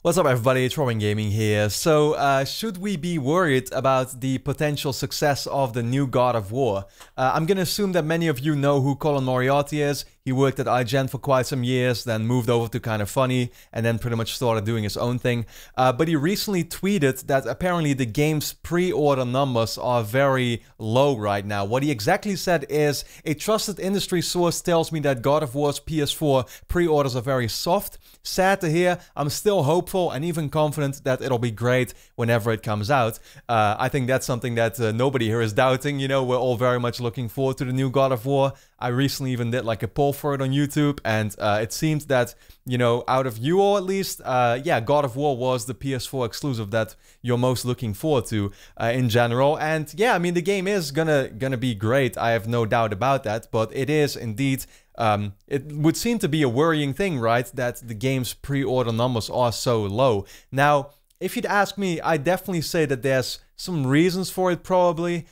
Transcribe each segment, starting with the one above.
What's up everybody, it's Robin Gaming here. So, should we be worried about the potential success of the new God of War? I'm gonna assume that many of you know who Colin Moriarty is. He worked at IGN for quite some years, then moved over to Kinda Funny, and then pretty much started doing his own thing. But he recently tweeted that apparently the game's pre-order numbers are very low right now. What he exactly said is, a trusted industry source tells me that God of War's PS4 pre-orders are very soft. Sad to hear, I'm still hopeful and even confident that it'll be great whenever it comes out. I think that's something that nobody here is doubting, you know, we're all very much looking forward to the new God of War. I recently even did like a poll for it on YouTube, and it seems that, you know, out of you all at least, yeah, God of War was the PS4 exclusive that you're most looking forward to in general. And yeah, I mean, the game is gonna be great, I have no doubt about that, but it is indeed, it would seem to be a worrying thing, right, that the game's pre-order numbers are so low. Now, if you'd ask me, I definitely say that there's some reasons for it probably,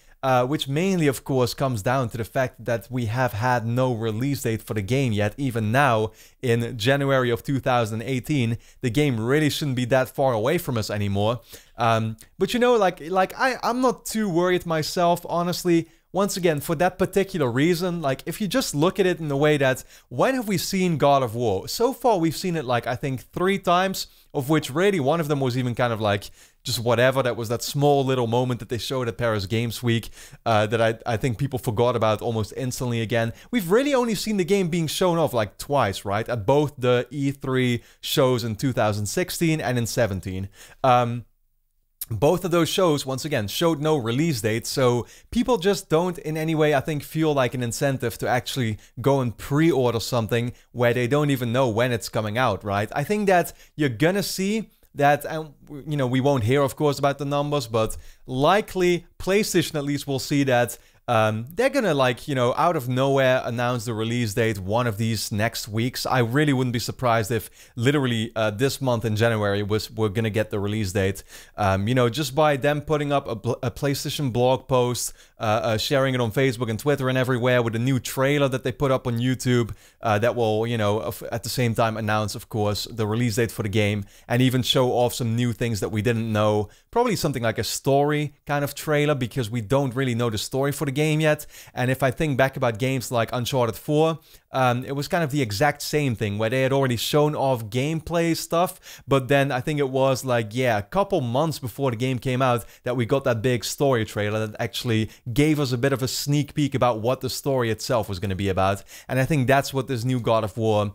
which mainly, of course, comes down to the fact that we have had no release date for the game yet. Even now, in January of 2018, the game really shouldn't be that far away from us anymore. But you know, I'm not too worried myself, honestly. Once again, for that particular reason, like, if you just look at it in the way that, when have we seen God of War? So far, we've seen it, like, I think 3 times, of which really one of them was even kind of like, just whatever, that was that small little moment that they showed at Paris Games Week that I think people forgot about almost instantly again. We've really only seen the game being shown off like twice, right? At both the E3 shows in 2016 and in 17. Both of those shows, once again, showed no release date, so people just don't in any way, I think, feel like an incentive to actually go and pre-order something where they don't even know when it's coming out, right? I think that you're gonna see that, and you know, we won't hear, of course, about the numbers, but likely PlayStation at least will see that they're gonna, like, you know, out of nowhere announce the release date one of these next weeks. I really wouldn't be surprised if literally this month in January we're gonna get the release date. You know, just by them putting up a PlayStation blog post, sharing it on Facebook and Twitter and everywhere, with a new trailer that they put up on YouTube that will, you know, at the same time announce, of course, the release date for the game, and even show off some new things that we didn't know. Probably something like a story kind of trailer, because we don't really know the story for the game yet. And if I think back about games like Uncharted 4, it was kind of the exact same thing, where they had already shown off gameplay stuff, but then I think it was like, yeah, a couple months before the game came out that we got that big story trailer that actually gave us a bit of a sneak peek about what the story itself was going to be about. And I think that's what this new God of War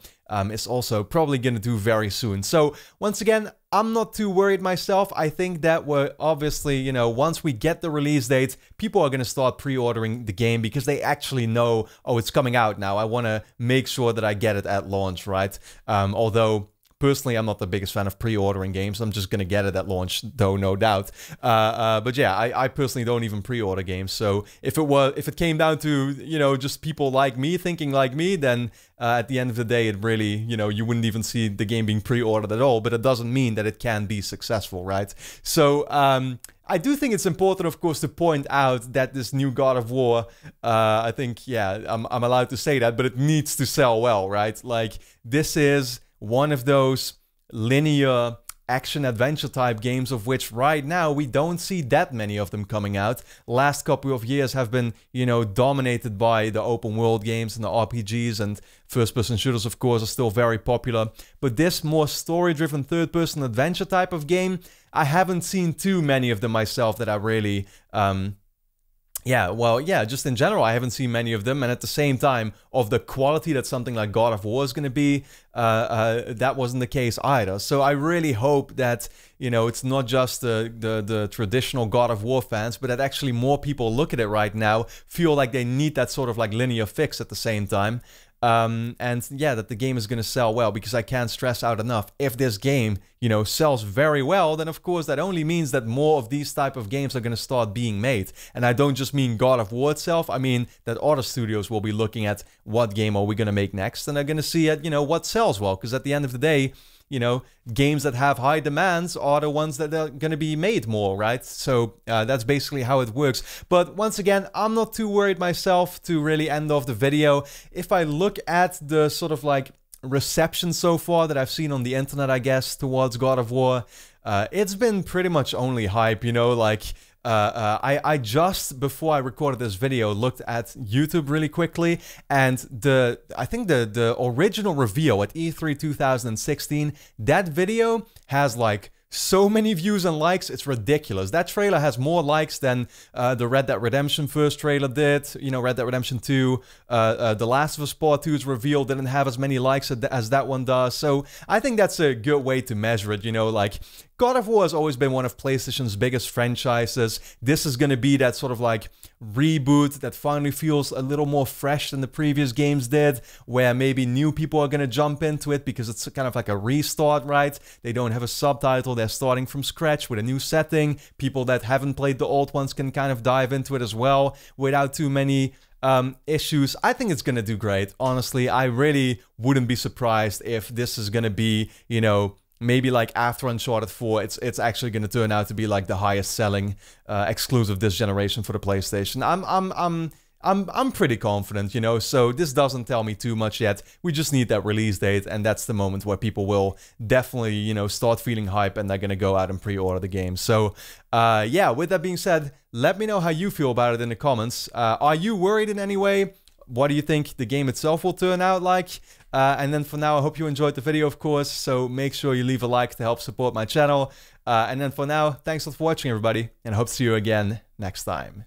is also probably going to do very soon. So once again, I'm not too worried myself. I think that we're obviously, you know, once we get the release date, people are going to start pre-ordering the game because they actually know, oh, it's coming out now. I want to make sure that I get it at launch, right? Although personally, I'm not the biggest fan of pre-ordering games. I'm just gonna get it at launch, though, no doubt. But yeah, I personally don't even pre-order games. So if it came down to, you know, just people like me thinking like me, then at the end of the day, it really, you know, you wouldn't even see the game being pre-ordered at all. But it doesn't mean that it can be successful, right? So I do think it's important, of course, to point out that this new God of War, I think, yeah, I'm allowed to say that, but it needs to sell well, right? Like, this is one of those linear action-adventure type games of which right now we don't see that many of them coming out. Last couple of years have been, you know, dominated by the open world games and the RPGs, and first-person shooters, of course, are still very popular. But this more story-driven third-person adventure type of game, I haven't seen too many of them myself that I really yeah, well, yeah, just in general, I haven't seen many of them, and at the same time, of the quality that something like God of War is going to be, that wasn't the case either. So I really hope that, you know, it's not just the traditional God of War fans, but that actually more people look at it right now, feel like they need that sort of like linear fix at the same time. And yeah, that the game is going to sell well, because I can't stress out enough, if this game, you know, sells very well, then of course that only means that more of these type of games are going to start being made. And I don't just mean God of War itself, I mean that other studios will be looking at what game are we going to make next, and they're going to see at, you know, what sells well, because at the end of the day, you know, games that have high demands are the ones that are going to be made more, right? So that's basically how it works. But once again, I'm not too worried myself, to really end off the video. If I look at the sort of like reception so far that I've seen on the internet, I guess, towards God of War, it's been pretty much only hype, you know, like, I just, before I recorded this video, looked at YouTube really quickly, and I think the original reveal at E3 2016, that video has like so many views and likes, it's ridiculous. That trailer has more likes than the Red Dead Redemption first trailer did. You know, Red Dead Redemption 2, The Last of Us Part 2's reveal didn't have as many likes as that one does. So I think that's a good way to measure it, you know, like, God of War has always been one of PlayStation's biggest franchises. This is going to be that sort of like reboot that finally feels a little more fresh than the previous games did, where maybe new people are going to jump into it because it's kind of like a restart, right? They don't have a subtitle, they're starting from scratch with a new setting. People that haven't played the old ones can kind of dive into it as well without too many issues. I think it's going to do great. Honestly, I really wouldn't be surprised if this is going to be, you know, maybe like after Uncharted 4, it's actually going to turn out to be like the highest selling exclusive this generation for the PlayStation. I'm pretty confident, you know, so this doesn't tell me too much yet. We just need that release date, and that's the moment where people will definitely, you know, start feeling hype and they're going to go out and pre-order the game. So, yeah, with that being said, let me know how you feel about it in the comments. Are you worried in any way? What do you think the game itself will turn out like? And then for now, I hope you enjoyed the video, of course, so make sure you leave a like to help support my channel. And then for now, thanks a lot for watching, everybody, and I hope to see you again next time.